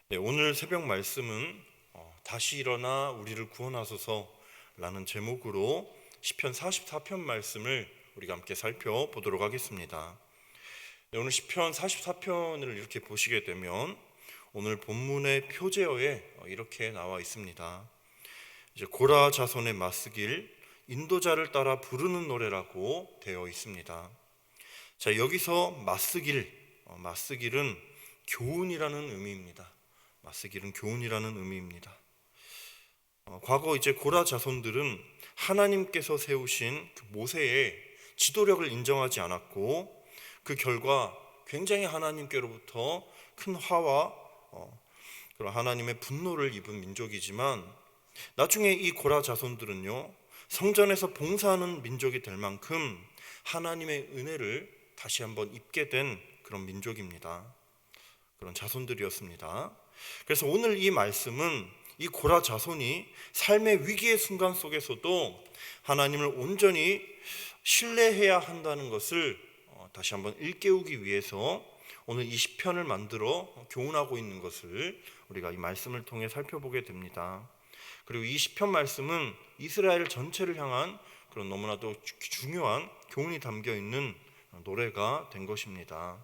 네, 오늘 새벽 말씀은 다시 일어나 우리를 구원하소서라는 제목으로 시편 44편 말씀을 우리가 함께 살펴보도록 하겠습니다. 네, 오늘 시편 44편을 이렇게 보시게 되면 오늘 본문의 표제어에 이렇게 나와 있습니다. 이제 고라 자손의 맞쓰길 인도자를 따라 부르는 노래라고 되어 있습니다. 자, 여기서 맞쓰길은 교훈이라는 의미입니다. 맞쓰길은 교훈이라는 의미입니다. 과거 이제 고라 자손들은 하나님께서 세우신 그 모세의 지도력을 인정하지 않았고 그 결과 굉장히 하나님께로부터 큰 화와 그런 하나님의 분노를 입은 민족이지만 나중에 이 고라 자손들은요, 성전에서 봉사하는 민족이 될 만큼 하나님의 은혜를 다시 한번 입게 된 그런 민족입니다. 그런 자손들이었습니다. 그래서 오늘 이 말씀은 이 고라 자손이 삶의 위기의 순간 속에서도 하나님을 온전히 신뢰해야 한다는 것을 다시 한번 일깨우기 위해서 오늘 이 시편을 만들어 교훈하고 있는 것을 우리가 이 말씀을 통해 살펴보게 됩니다. 그리고 이 시편 말씀은 이스라엘 전체를 향한 그런 너무나도 중요한 교훈이 담겨 있는 노래가 된 것입니다.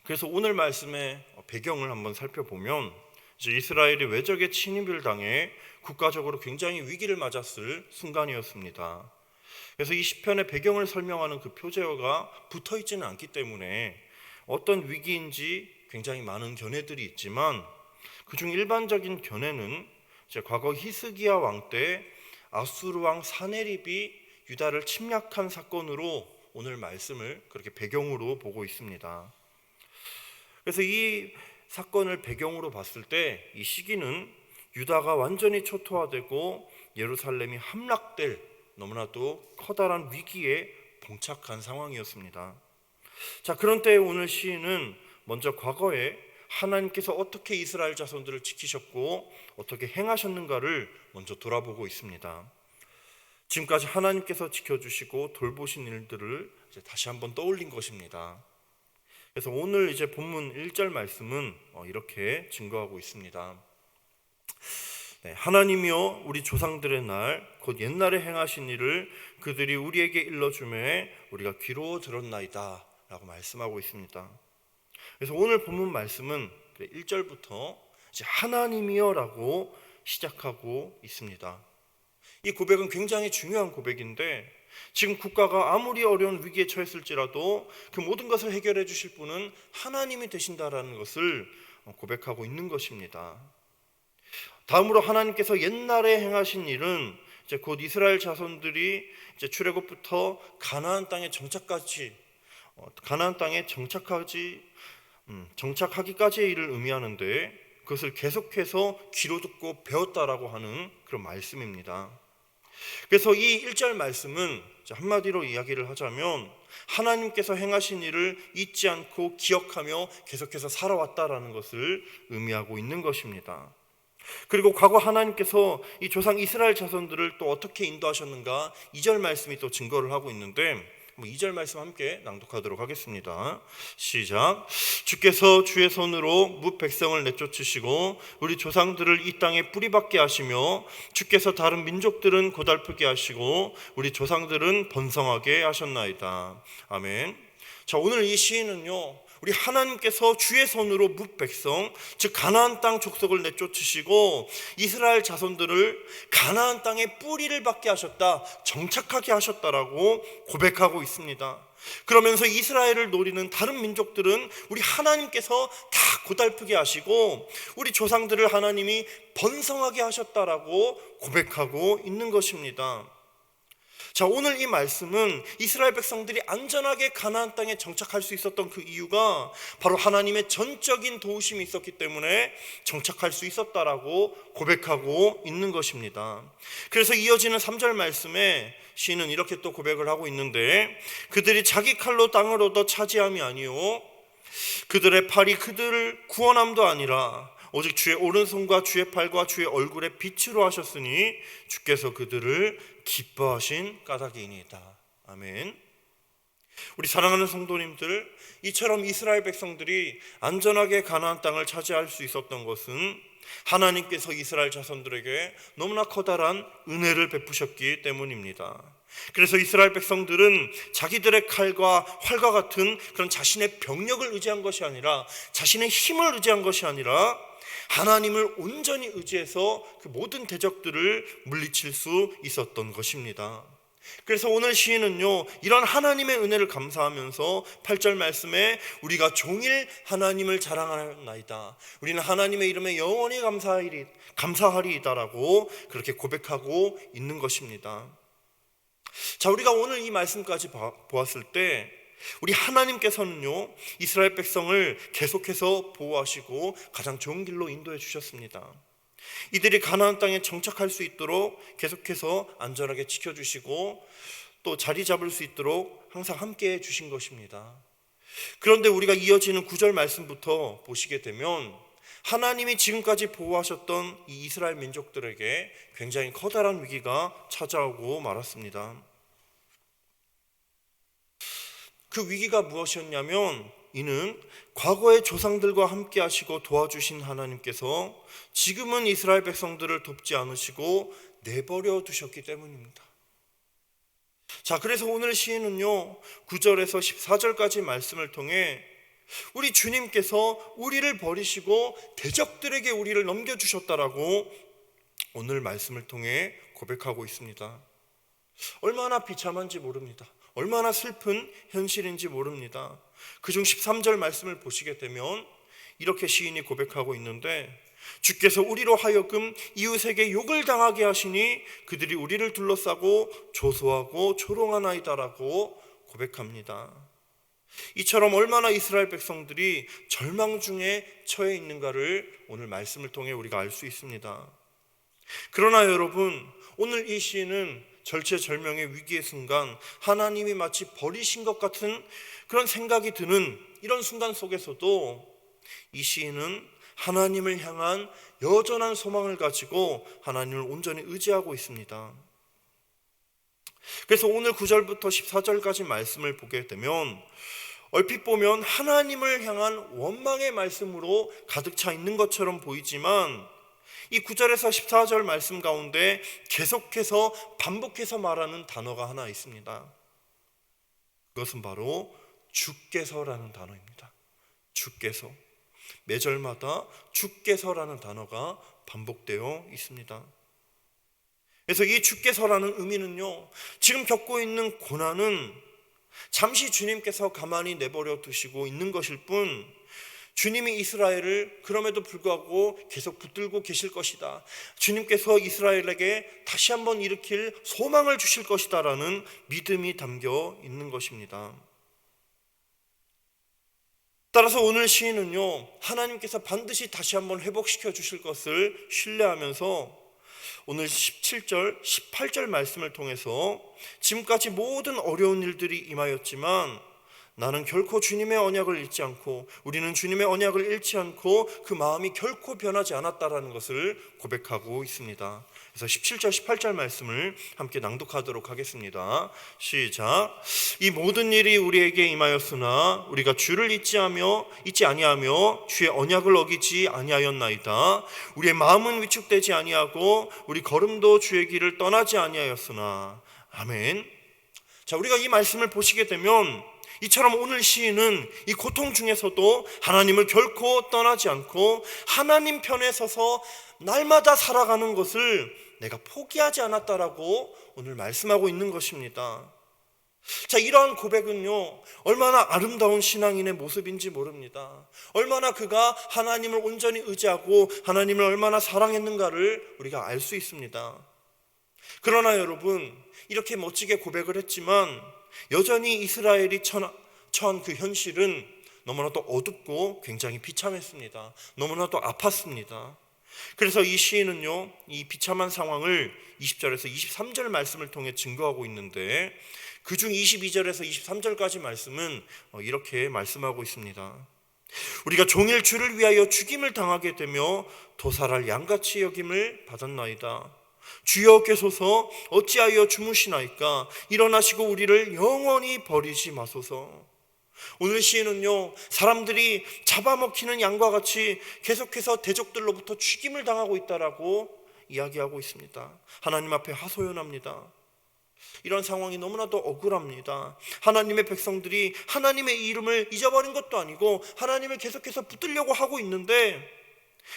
그래서 오늘 말씀의 배경을 한번 살펴보면 이제 이스라엘이 외적의 침입을 당해 국가적으로 굉장히 위기를 맞았을 순간이었습니다. 그래서 이 시편의 배경을 설명하는 그 표제어가 붙어 있지는 않기 때문에 어떤 위기인지 굉장히 많은 견해들이 있지만 그중 일반적인 견해는 이제 과거 히스기야 왕 때 아수르 왕 사네립이 유다를 침략한 사건으로 오늘 말씀을 그렇게 배경으로 보고 있습니다. 그래서 이 사건을 배경으로 봤을 때 이 시기는 유다가 완전히 초토화되고 예루살렘이 함락될 너무나도 커다란 위기에 봉착한 상황이었습니다. 자, 그런 때에 오늘 시인은 먼저 과거에 하나님께서 어떻게 이스라엘 자손들을 지키셨고 어떻게 행하셨는가를 먼저 돌아보고 있습니다. 지금까지 하나님께서 지켜주시고 돌보신 일들을 이제 다시 한번 떠올린 것입니다. 그래서 오늘 이제 본문 1절 말씀은 이렇게 증거하고 있습니다. 네, 하나님이여 우리 조상들의 날 곧 옛날에 행하신 일을 그들이 우리에게 일러주매 우리가 귀로 들었나이다 라고 말씀하고 있습니다. 그래서 오늘 본문 말씀은 1절부터 이제 하나님이여 라고 시작하고 있습니다. 이 고백은 굉장히 중요한 고백인데 지금 국가가 아무리 어려운 위기에 처했을지라도 그 모든 것을 해결해 주실 분은 하나님이 되신다라는 것을 고백하고 있는 것입니다. 다음으로 하나님께서 옛날에 행하신 일은 이제 곧 이스라엘 자손들이 이제 출애굽부터 가나안 땅에 정착하기까지의 일을 의미하는데 그것을 계속해서 귀로 듣고 배웠다라고 하는 그런 말씀입니다. 그래서 이 1절 말씀은 한마디로 이야기를 하자면 하나님께서 행하신 일을 잊지 않고 기억하며 계속해서 살아왔다라는 것을 의미하고 있는 것입니다. 그리고 과거 하나님께서 이 조상 이스라엘 자손들을 또 어떻게 인도하셨는가 2절 말씀이 또 증거를 하고 있는데 2절 말씀 함께 낭독하도록 하겠습니다. 시작. 주께서 주의 손으로 뭇 백성을 내쫓으시고 우리 조상들을 이 땅에 뿌리박게 하시며 주께서 다른 민족들은 고달프게 하시고 우리 조상들은 번성하게 하셨나이다. 아멘. 자, 오늘 이 시인은요, 우리 하나님께서 주의 손으로 뭇 백성, 즉 가나안 땅 족속을 내쫓으시고 이스라엘 자손들을 가나안 땅에 뿌리를 박게 하셨다, 정착하게 하셨다라고 고백하고 있습니다. 그러면서 이스라엘을 노리는 다른 민족들은 우리 하나님께서 다 고달프게 하시고 우리 조상들을 하나님이 번성하게 하셨다라고 고백하고 있는 것입니다. 자, 오늘 이 말씀은 이스라엘 백성들이 안전하게 가나안 땅에 정착할 수 있었던 그 이유가 바로 하나님의 전적인 도우심이 있었기 때문에 정착할 수 있었다라고 고백하고 있는 것입니다. 그래서 이어지는 3절 말씀에 시인은 이렇게 또 고백을 하고 있는데 그들이 자기 칼로 땅을 얻어 차지함이 아니요 그들의 팔이 그들을 구원함도 아니라 오직 주의 오른손과 주의 팔과 주의 얼굴에 빛으로 하셨으니 주께서 그들을 기뻐하신 까닭이니이다. 아멘. 우리 사랑하는 성도님들, 이처럼 이스라엘 백성들이 안전하게 가나안 땅을 차지할 수 있었던 것은 하나님께서 이스라엘 자손들에게 너무나 커다란 은혜를 베푸셨기 때문입니다. 그래서 이스라엘 백성들은 자기들의 칼과 활과 같은 그런 자신의 병력을 의지한 것이 아니라, 자신의 힘을 의지한 것이 아니라 하나님을 온전히 의지해서 그 모든 대적들을 물리칠 수 있었던 것입니다. 그래서 오늘 시인은요, 이런 하나님의 은혜를 감사하면서 8절 말씀에 우리가 종일 하나님을 자랑하나이다, 우리는 하나님의 이름에 영원히 감사하리이다라고 그렇게 고백하고 있는 것입니다. 자, 우리가 오늘 이 말씀까지 보았을 때 우리 하나님께서는요, 이스라엘 백성을 계속해서 보호하시고 가장 좋은 길로 인도해 주셨습니다. 이들이 가나안 땅에 정착할 수 있도록 계속해서 안전하게 지켜주시고 또 자리 잡을 수 있도록 항상 함께해 주신 것입니다. 그런데 우리가 이어지는 9절 말씀부터 보시게 되면 하나님이 지금까지 보호하셨던 이 이스라엘 민족들에게 굉장히 커다란 위기가 찾아오고 말았습니다. 그 위기가 무엇이었냐면, 이는 과거의 조상들과 함께 하시고 도와주신 하나님께서 지금은 이스라엘 백성들을 돕지 않으시고 내버려 두셨기 때문입니다. 자, 그래서 오늘 시인은요, 9절에서 14절까지 말씀을 통해 우리 주님께서 우리를 버리시고 대적들에게 우리를 넘겨주셨다라고 오늘 말씀을 통해 고백하고 있습니다. 얼마나 비참한지 모릅니다. 얼마나 슬픈 현실인지 모릅니다. 그중 13절 말씀을 보시게 되면 이렇게 시인이 고백하고 있는데, 주께서 우리로 하여금 이웃에게 욕을 당하게 하시니 그들이 우리를 둘러싸고 조소하고 조롱하나이다라고 고백합니다. 이처럼 얼마나 이스라엘 백성들이 절망 중에 처해 있는가를 오늘 말씀을 통해 우리가 알 수 있습니다. 그러나 여러분, 오늘 이 시인은 절체절명의 위기의 순간 하나님이 마치 버리신 것 같은 그런 생각이 드는 이런 순간 속에서도 이 시인은 하나님을 향한 여전한 소망을 가지고 하나님을 온전히 의지하고 있습니다. 그래서 오늘 9절부터 14절까지 말씀을 보게 되면 얼핏 보면 하나님을 향한 원망의 말씀으로 가득 차 있는 것처럼 보이지만, 이 9절에서 14절 말씀 가운데 계속해서 반복해서 말하는 단어가 하나 있습니다. 그것은 바로 주께서라는 단어입니다. 주께서. 매절마다 주께서라는 단어가 반복되어 있습니다. 그래서 이 주께서라는 의미는요, 지금 겪고 있는 고난은 잠시 주님께서 가만히 내버려 두시고 있는 것일 뿐, 주님이 이스라엘을 그럼에도 불구하고 계속 붙들고 계실 것이다, 주님께서 이스라엘에게 다시 한번 일으킬 소망을 주실 것이다 라는 믿음이 담겨 있는 것입니다. 따라서 오늘 시인은요, 하나님께서 반드시 다시 한번 회복시켜 주실 것을 신뢰하면서 오늘 17절, 18절 말씀을 통해서 지금까지 모든 어려운 일들이 임하였지만 나는 결코 주님의 언약을 잃지 않고, 우리는 주님의 언약을 잃지 않고 그 마음이 결코 변하지 않았다라는 것을 고백하고 있습니다. 그래서 17절, 18절 말씀을 함께 낭독하도록 하겠습니다. 시작. 이 모든 일이 우리에게 임하였으나 우리가 주를 잊지 아니하며 주의 언약을 어기지 아니하였나이다. 우리의 마음은 위축되지 아니하고 우리 걸음도 주의 길을 떠나지 아니하였으나. 아멘. 자, 우리가 이 말씀을 보시게 되면 이처럼 오늘 시인은 이 고통 중에서도 하나님을 결코 떠나지 않고 하나님 편에 서서 날마다 살아가는 것을 내가 포기하지 않았다라고 오늘 말씀하고 있는 것입니다. 자, 이러한 고백은요, 얼마나 아름다운 신앙인의 모습인지 모릅니다. 얼마나 그가 하나님을 온전히 의지하고 하나님을 얼마나 사랑했는가를 우리가 알 수 있습니다. 그러나 여러분, 이렇게 멋지게 고백을 했지만 여전히 이스라엘이 처한 그 현실은 너무나도 어둡고 굉장히 비참했습니다. 너무나도 아팠습니다. 그래서 이 시인은요, 이 비참한 상황을 20절에서 23절 말씀을 통해 증거하고 있는데, 그중 22절에서 23절까지 말씀은 이렇게 말씀하고 있습니다. 우리가 종일 주를 위하여 죽임을 당하게 되며 도살할 양같이 여김을 받았나이다. 주여 계소서 어찌하여 주무시나이까 일어나시고 우리를 영원히 버리지 마소서. 오늘 시인은요, 사람들이 잡아먹히는 양과 같이 계속해서 대적들로부터 죽임을 당하고 있다라고 이야기하고 있습니다. 하나님 앞에 하소연합니다. 이런 상황이 너무나도 억울합니다. 하나님의 백성들이 하나님의 이름을 잊어버린 것도 아니고 하나님을 계속해서 붙들려고 하고 있는데,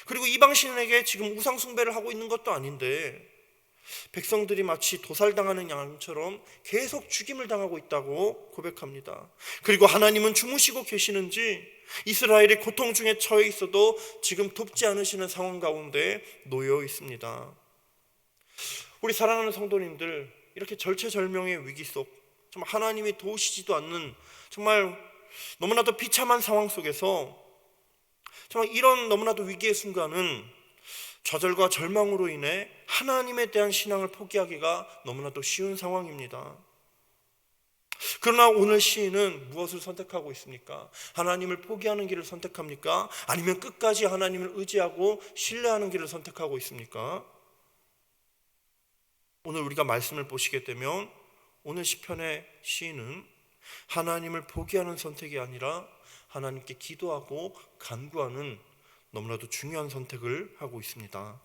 그리고 이방신에게 지금 우상 숭배를 하고 있는 것도 아닌데 백성들이 마치 도살당하는 양처럼 계속 죽임을 당하고 있다고 고백합니다. 그리고 하나님은 주무시고 계시는지 이스라엘이 고통 중에 처해 있어도 지금 돕지 않으시는 상황 가운데 놓여 있습니다. 우리 사랑하는 성도님들, 이렇게 절체절명의 위기 속, 정말 하나님이 도우시지도 않는 정말 너무나도 비참한 상황 속에서 정말 이런 너무나도 위기의 순간은 좌절과 절망으로 인해 하나님에 대한 신앙을 포기하기가 너무나도 쉬운 상황입니다. 그러나 오늘 시인은 무엇을 선택하고 있습니까? 하나님을 포기하는 길을 선택합니까? 아니면 끝까지 하나님을 의지하고 신뢰하는 길을 선택하고 있습니까? 오늘 우리가 말씀을 보시게 되면 오늘 시편의 시인은 하나님을 포기하는 선택이 아니라 하나님께 기도하고 간구하는 너무나도 중요한 선택을 하고 있습니다.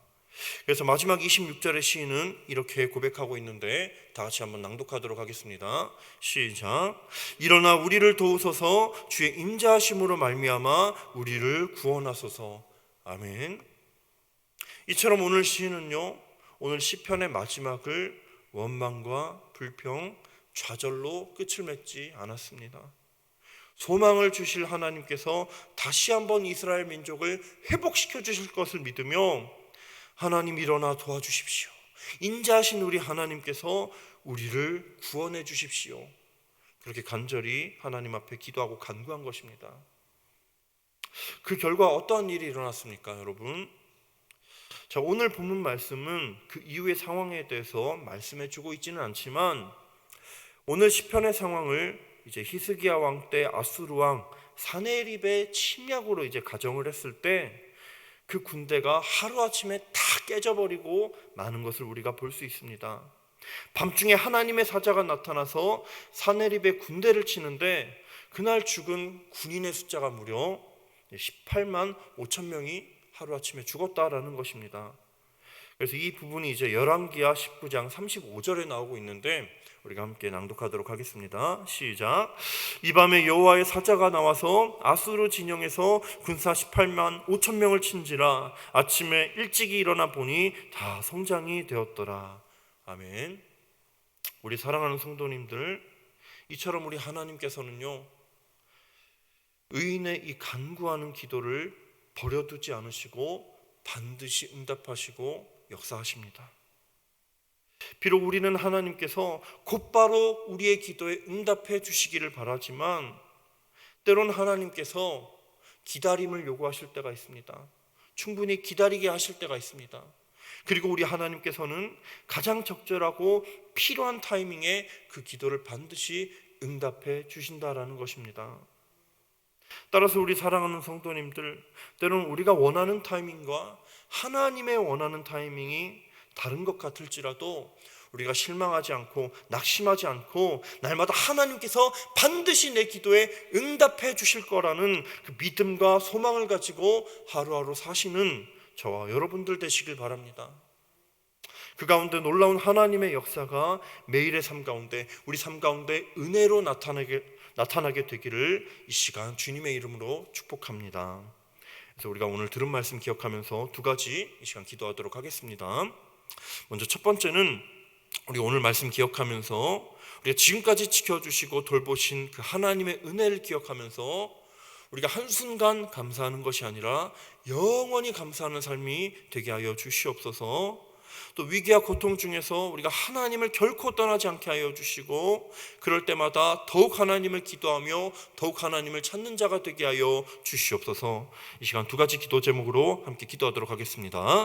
그래서 마지막 26절의 시인은 이렇게 고백하고 있는데 다 같이 한번 낭독하도록 하겠습니다. 시작. 일어나 우리를 도우소서, 주의 인자하심으로 말미암아 우리를 구원하소서. 아멘. 이처럼 오늘 시인은요, 오늘 시편의 마지막을 원망과 불평, 좌절로 끝을 맺지 않았습니다. 소망을 주실 하나님께서 다시 한번 이스라엘 민족을 회복시켜 주실 것을 믿으며 하나님 일어나 도와주십시오. 인자하신 우리 하나님께서 우리를 구원해 주십시오. 그렇게 간절히 하나님 앞에 기도하고 간구한 것입니다. 그 결과 어떠한 일이 일어났습니까, 여러분? 자, 오늘 본문 말씀은 그 이후의 상황에 대해서 말씀해 주고 있지는 않지만 오늘 시편의 상황을 이제 히스기야 왕 때 아수르 왕 사네립의 침략으로 이제 가정을 했을 때 그 군대가 하루아침에 다 깨져버리고 마는 것을 우리가 볼 수 있습니다. 밤중에 하나님의 사자가 나타나서 사네립의 군대를 치는데 그날 죽은 군인의 숫자가 무려 18만 5천 명이 하루아침에 죽었다라는 것입니다. 그래서 이 부분이 이제 열왕기하 19장 35절에 나오고 있는데 우리가 함께 낭독하도록 하겠습니다. 시작. 이 밤에 여호와의 사자가 나와서 아수르 진영에서 군사 18만 5천 명을 친지라 아침에 일찍이 일어나 보니 다 성장이 되었더라. 아멘. 우리 사랑하는 성도님들, 이처럼 우리 하나님께서는요, 의인의 이 간구하는 기도를 버려두지 않으시고 반드시 응답하시고 역사하십니다. 비록 우리는 하나님께서 곧바로 우리의 기도에 응답해 주시기를 바라지만 때론 하나님께서 기다림을 요구하실 때가 있습니다. 충분히 기다리게 하실 때가 있습니다. 그리고 우리 하나님께서는 가장 적절하고 필요한 타이밍에 그 기도를 반드시 응답해 주신다라는 것입니다. 따라서 우리 사랑하는 성도님들, 때로는 우리가 원하는 타이밍과 하나님의 원하는 타이밍이 다른 것 같을지라도 우리가 실망하지 않고 낙심하지 않고 날마다 하나님께서 반드시 내 기도에 응답해 주실 거라는 그 믿음과 소망을 가지고 하루하루 사시는 저와 여러분들 되시길 바랍니다. 그 가운데 놀라운 하나님의 역사가 매일의 삶 가운데, 우리 삶 가운데 은혜로 나타나게 되기를 이 시간 주님의 이름으로 축복합니다. 그래서 우리가 오늘 들은 말씀 기억하면서 두 가지 이 시간 기도하도록 하겠습니다. 먼저 첫 번째는 우리 오늘 말씀 기억하면서 우리가 지금까지 지켜주시고 돌보신 그 하나님의 은혜를 기억하면서 우리가 한순간 감사하는 것이 아니라 영원히 감사하는 삶이 되게 하여 주시옵소서. 또 위기와 고통 중에서 우리가 하나님을 결코 떠나지 않게 하여 주시고 그럴 때마다 더욱 하나님을 기도하며 더욱 하나님을 찾는 자가 되게 하여 주시옵소서. 이 시간 두 가지 기도 제목으로 함께 기도하도록 하겠습니다.